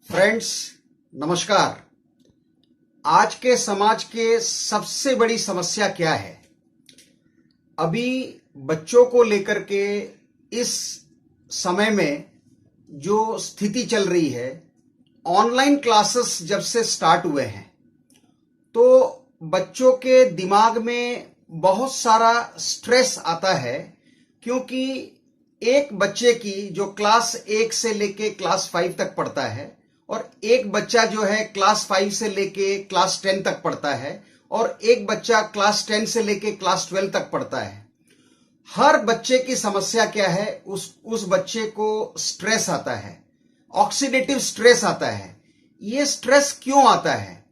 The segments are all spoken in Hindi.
फ्रेंड्स, नमस्कार। आज के समाज के सबसे बड़ी समस्या क्या है? अभी बच्चों को लेकर के इस समय में जो स्थिति चल रही है, ऑनलाइन क्लासेस जब से स्टार्ट हुए हैं तो बच्चों के दिमाग में बहुत सारा स्ट्रेस आता है, क्योंकि एक बच्चे की जो क्लास 1 से लेके क्लास 5 तक पढ़ता है और एक बच्चा जो है क्लास 5 से लेके क्लास 10 तक पढ़ता है और एक बच्चा क्लास 10 से लेके क्लास 12 तक पढ़ता है। हर बच्चे की समस्या क्या है? उस बच्चे को स्ट्रेस आता है, ऑक्सीडेटिव स्ट्रेस आता है। ये स्ट्रेस क्यों आता है?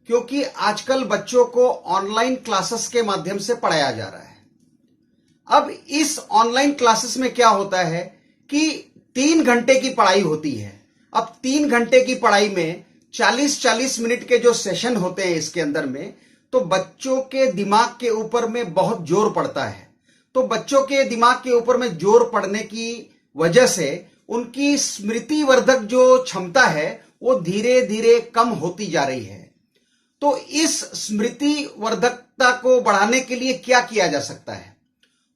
क्योंकि आजकल बच्चों को ऑनलाइन क्लासेस के माध्यम से पढ़ाया जा रहा है। अब इस ऑनलाइन क्लासेस में क्या होता है कि 3 घंटे की पढ़ाई होती है। अब 3 घंटे की पढ़ाई में 40-40 मिनट के जो सेशन होते हैं इसके अंदर में, तो बच्चों के दिमाग के ऊपर में बहुत जोर पड़ता है। तो बच्चों के दिमाग के ऊपर में जोर पड़ने की वजह से उनकी स्मृति वर्धक जो क्षमता है वो धीरे धीरे कम होती जा रही है। तो इस स्मृति वर्धकता को बढ़ाने के लिए क्या किया जा सकता है?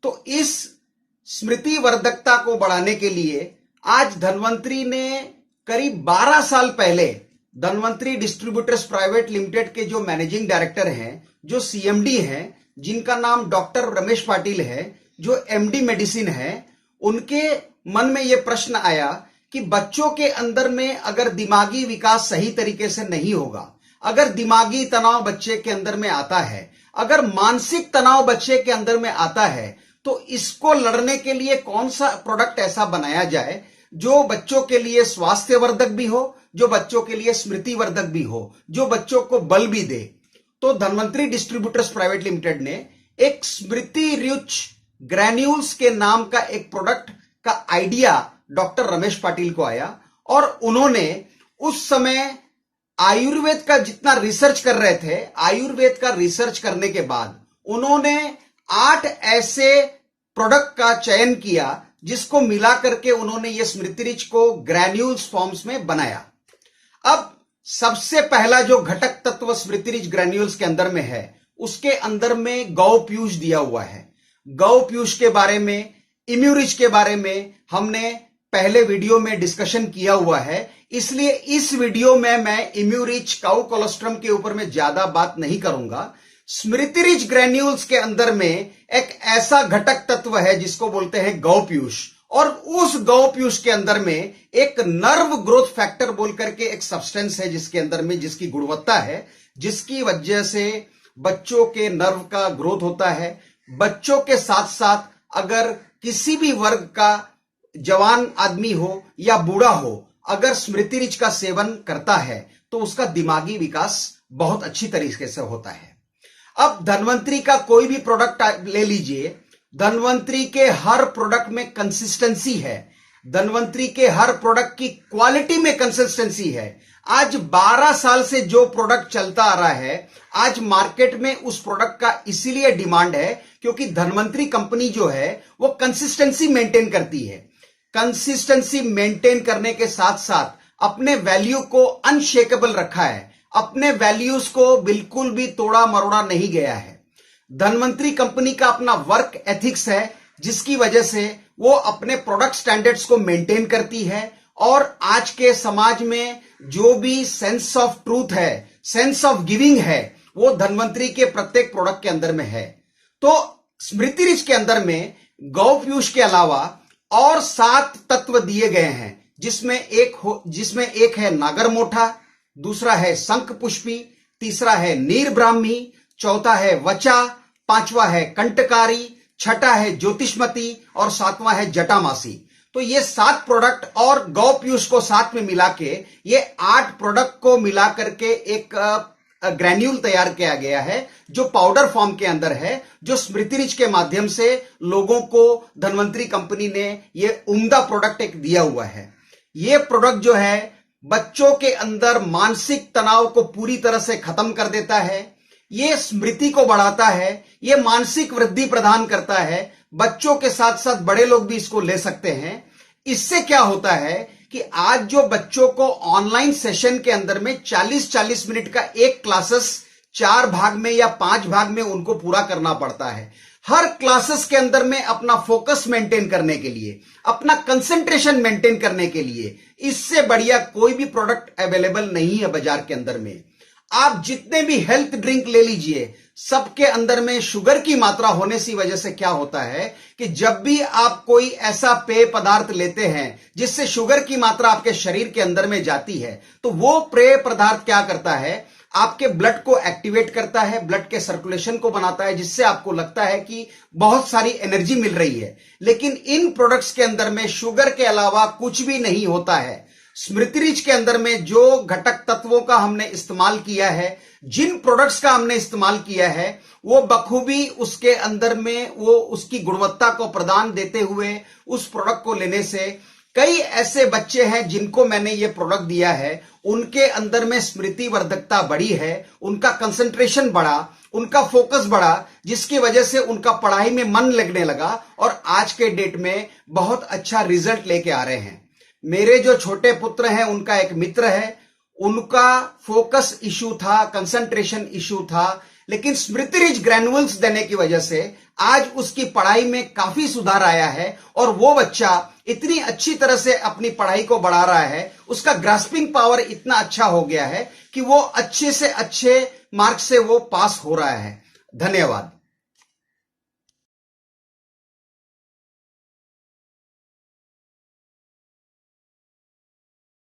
तो इस स्मृति वर्धकता को बढ़ाने के लिए आज धन्वंतरी ने करीब 12 साल पहले धन्वंतरी डिस्ट्रीब्यूटर्स प्राइवेट लिमिटेड के जो मैनेजिंग डायरेक्टर हैं, जो सीएमडी हैं, जिनका नाम डॉक्टर रमेश पाटिल है, जो एमडी मेडिसिन है, उनके मन में यह प्रश्न आया कि बच्चों के अंदर में अगर दिमागी विकास सही तरीके से नहीं होगा, अगर दिमागी तनाव बच्चे के अंदर में आता है, अगर मानसिक तनाव बच्चे के अंदर में आता है, तो इसको लड़ने के लिए कौन सा प्रोडक्ट ऐसा बनाया जाए जो बच्चों के लिए स्वास्थ्यवर्धक भी हो, जो बच्चों के लिए स्मृति वर्धक भी हो, जो बच्चों को बल भी दे। तो धन्वंतरी डिस्ट्रीब्यूटर्स प्राइवेट लिमिटेड ने एक स्मृति रिच ग्रैन्यूल्स के नाम का एक प्रोडक्ट का आइडिया डॉक्टर रमेश पाटिल को आया और उन्होंने उस समय आयुर्वेद का जितना रिसर्च कर रहे थे, आयुर्वेद का रिसर्च करने के बाद उन्होंने 8 ऐसे प्रोडक्ट का चयन किया जिसको मिला करके उन्होंने ये स्मृति रिच को ग्रैन्यूल्स फॉर्म्स में बनाया। अब सबसे पहला जो घटक तत्व स्मृति रिच ग्रैन्यूल्स के अंदर में है, उसके अंदर में गौ पीयूष दिया हुआ है। गौ पीयूष के बारे में, इम्यूरिच के बारे में हमने पहले वीडियो में डिस्कशन किया हुआ है, इसलिए इस वीडियो में मैं इम्यूरिच काउ कोलोस्ट्रम के ऊपर में ज्यादा बात नहीं करूंगा। स्मृति रिच ग्रैन्यूल्स के अंदर में एक ऐसा घटक तत्व है जिसको बोलते हैं गौ पीयूष, और उस गौ पीयूष के अंदर में एक नर्व ग्रोथ फैक्टर बोल करके एक सब्सटेंस है जिसके अंदर में, जिसकी गुणवत्ता है, जिसकी वजह से बच्चों के नर्व का ग्रोथ होता है। बच्चों के साथ साथ अगर किसी भी वर्ग का जवान आदमी हो या बूढ़ा हो, अगर स्मृति रिच का सेवन करता है तो उसका दिमागी विकास बहुत अच्छी तरीके से होता है। अब धन्वंतरी का कोई भी प्रोडक्ट ले लीजिए, धन्वंतरी के हर प्रोडक्ट में कंसिस्टेंसी है, धन्वंतरी के हर प्रोडक्ट की क्वालिटी में कंसिस्टेंसी है। आज 12 साल से जो प्रोडक्ट चलता आ रहा है, आज मार्केट में उस प्रोडक्ट का इसीलिए डिमांड है क्योंकि धन्वंतरी कंपनी जो है वो कंसिस्टेंसी मेंटेन करती है। कंसिस्टेंसी मेंटेन करने के साथ साथ अपने वैल्यू को अनशेकेबल रखा है, अपने वैल्यूज को बिल्कुल भी तोड़ा मरोड़ा नहीं गया है। धन्वंतरी कंपनी का अपना वर्क एथिक्स है जिसकी वजह से वो अपने प्रोडक्ट स्टैंडर्ड्स को मेंटेन करती है, और आज के समाज में जो भी सेंस ऑफ ट्रूथ है, सेंस ऑफ गिविंग है, वो धन्वंतरी के प्रत्येक प्रोडक्ट के अंदर में है। तो स्मृति रिच के अंदर में गौ पीयूष के अलावा और 7 तत्व दिए गए हैं, जिसमें एक है नागर मोठा, दूसरा है शंख पुष्पी, तीसरा है नीर ब्राह्मी, चौथा है वचा, 5वां है कंटकारी, छठा है ज्योतिषमती और 7वां है जटामासी। तो ये 7 प्रोडक्ट और गौ पीयूष को साथ में मिला के ये 8 प्रोडक्ट को मिला करके एक ग्रैन्यूल तैयार किया गया है जो पाउडर फॉर्म के अंदर है, जो स्मृति रिच के माध्यम से लोगों को धन्वंतरी कंपनी ने ये उम्दा प्रोडक्ट एक दिया हुआ है। ये प्रोडक्ट जो है बच्चों के अंदर मानसिक तनाव को पूरी तरह से खत्म कर देता है, ये स्मृति को बढ़ाता है, ये मानसिक वृद्धि प्रदान करता है। बच्चों के साथ साथ बड़े लोग भी इसको ले सकते हैं। इससे क्या होता है कि आज जो बच्चों को ऑनलाइन सेशन के अंदर में 40-40 मिनट का एक क्लासेस 4 भाग में या 5 भाग में उनको पूरा करना पड़ता है। हर क्लासेस के अंदर में अपना फोकस मेंटेन करने के लिए, अपना कंसंट्रेशन मेंटेन करने के लिए इससे बढ़िया कोई भी प्रोडक्ट अवेलेबल नहीं है बाजार के अंदर में। आप जितने भी हेल्थ ड्रिंक ले लीजिए, सबके अंदर में शुगर की मात्रा होने की वजह से क्या होता है कि जब भी आप कोई ऐसा पेय पदार्थ लेते हैं जिससे शुगर की मात्रा आपके शरीर के अंदर में जाती है, तो वो पेय पदार्थ क्या करता है, आपके ब्लड को एक्टिवेट करता है, ब्लड के सर्कुलेशन को बनाता है, जिससे आपको लगता है कि बहुत सारी एनर्जी मिल रही है। लेकिन इन प्रोडक्ट्स के अंदर में शुगर के अलावा कुछ भी नहीं होता है। स्मृति रिच के अंदर में जो घटक तत्वों का हमने इस्तेमाल किया है, जिन प्रोडक्ट्स का हमने इस्तेमाल किया है, वो बखूबी उसके अंदर में वो उसकी गुणवत्ता को प्रदान देते हुए उस प्रोडक्ट को लेने से कई ऐसे बच्चे हैं जिनको मैंने ये प्रोडक्ट दिया है, उनके अंदर में स्मृति वर्धकता बढ़ी है, उनका कंसंट्रेशन बढ़ा, उनका फोकस बढ़ा, जिसकी वजह से उनका पढ़ाई में मन लगने लगा और आज के डेट में बहुत अच्छा रिजल्ट लेके आ रहे हैं। मेरे जो छोटे पुत्र हैं, उनका एक मित्र है, उनका फोकस इशू था, कंसंट्रेशन इशू था, लेकिन स्मृति रिच ग्रैन्युल्स देने की वजह से आज उसकी पढ़ाई में काफी सुधार आया है और वो बच्चा इतनी अच्छी तरह से अपनी पढ़ाई को बढ़ा रहा है, उसका ग्रास्पिंग पावर इतना अच्छा हो गया है कि वो अच्छे से अच्छे मार्क्स से वो पास हो रहा है। धन्यवाद।